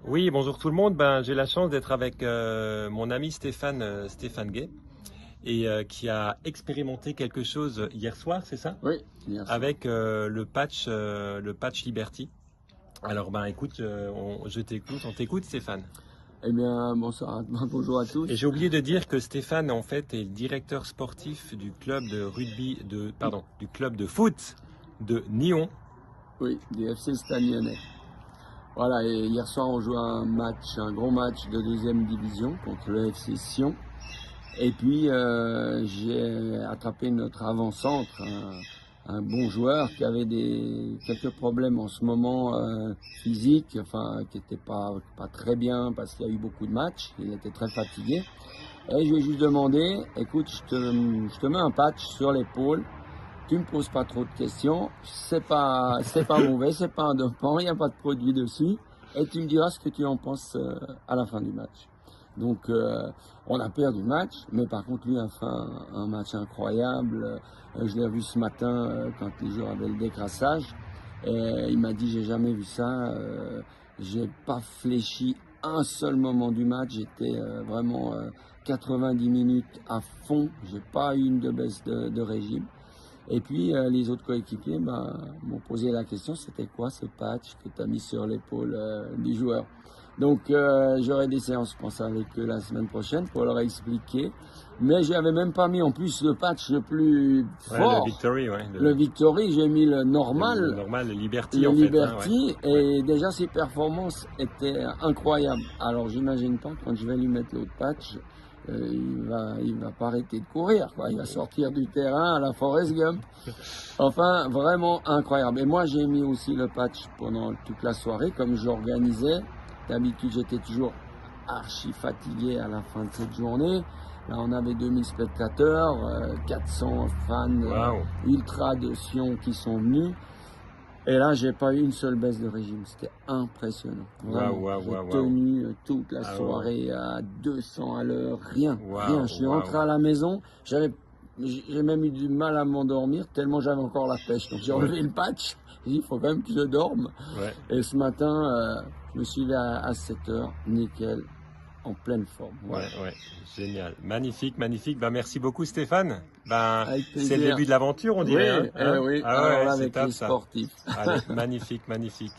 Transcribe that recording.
Oui, bonjour tout le monde. J'ai la chance d'être avec mon ami Stéphane Gay, qui a expérimenté quelque chose hier soir, c'est ça? Oui, hier soir. Avec le patch Liberty. Alors, écoute, je t'écoute, on t'écoute, Stéphane. Eh bien, bonsoir, bonjour à Et tous. j'ai oublié de dire que Stéphane, en fait, est le directeur sportif du club de du club de foot de Nyon. Oui, du FC Stade Lyonnais. Voilà, et hier soir, on joue un gros match de deuxième division contre le FC Sion. Et puis, j'ai attrapé notre avant-centre, un bon joueur qui avait quelques problèmes en ce moment physiques, enfin, qui n'était pas très bien parce qu'il y a eu beaucoup de matchs. Il était très fatigué. Et je lui ai juste demandé, écoute, je te mets un patch sur l'épaule. Tu me poses pas trop de questions, c'est pas mauvais, c'est pas un dopant, il n'y a pas de produit dessus, et tu me diras ce que tu en penses à la fin du match. Donc, on a perdu le match, mais par contre, lui a fait un match incroyable. Je l'ai vu ce matin quand les joueurs avaient le décrassage, et il m'a dit, j'ai jamais vu ça, j'ai pas fléchi un seul moment du match, j'étais vraiment 90 minutes à fond, j'ai pas eu une de baisse de régime. Et puis les autres coéquipiers m'ont posé la question, c'était quoi ce patch que tu as mis sur l'épaule du joueur? Donc j'aurai des séances, je pense, avec eux la semaine prochaine pour leur expliquer. Mais je n'avais même pas mis en plus le patch le plus Ouais, le fort. Victory, ouais, Le Victory, j'ai mis le le normal, normal, le Liberty le en fait, hein, ouais. Liberty, Ouais. et déjà ses performances étaient incroyables. Alors j'imagine pas quand je vais lui mettre l'autre patch, il va pas arrêter de courir, quoi. Il va sortir du terrain à la Forrest Gump. Enfin, vraiment incroyable. Et moi, j'ai mis aussi le patch pendant toute la soirée, comme j'organisais. D'habitude, j'étais toujours archi fatigué à la fin de cette journée. Là, on avait 2000 spectateurs, 400 fans Waouh. ultra de Sion qui sont venus. Et là, j'ai pas eu une seule baisse de régime. C'était impressionnant. Waouh, Vraiment. waouh, J'ai waouh, waouh. tenu toute la Ah ouais, ouais. soirée à 200 à l'heure. Rien. Rien. Je Waouh, suis rentré waouh. à la maison. J'ai même eu du mal à m'endormir tellement j'avais encore la pêche. Donc j'ai Ouais, enlevé le patch. J'ai dit, il faut quand même que je dorme. ouais. Et ce matin, je me suis levé à 7 heures. Nickel. En pleine forme. Ouais, Voilà. ouais, génial. Magnifique, magnifique. Merci beaucoup Stéphane. Avec C'est le plaisir. début de l'aventure, on Oui, dirait, hein? oui. Ah Alors ouais, là, c'est avec top les ça. sportifs. Allez, magnifique, magnifique.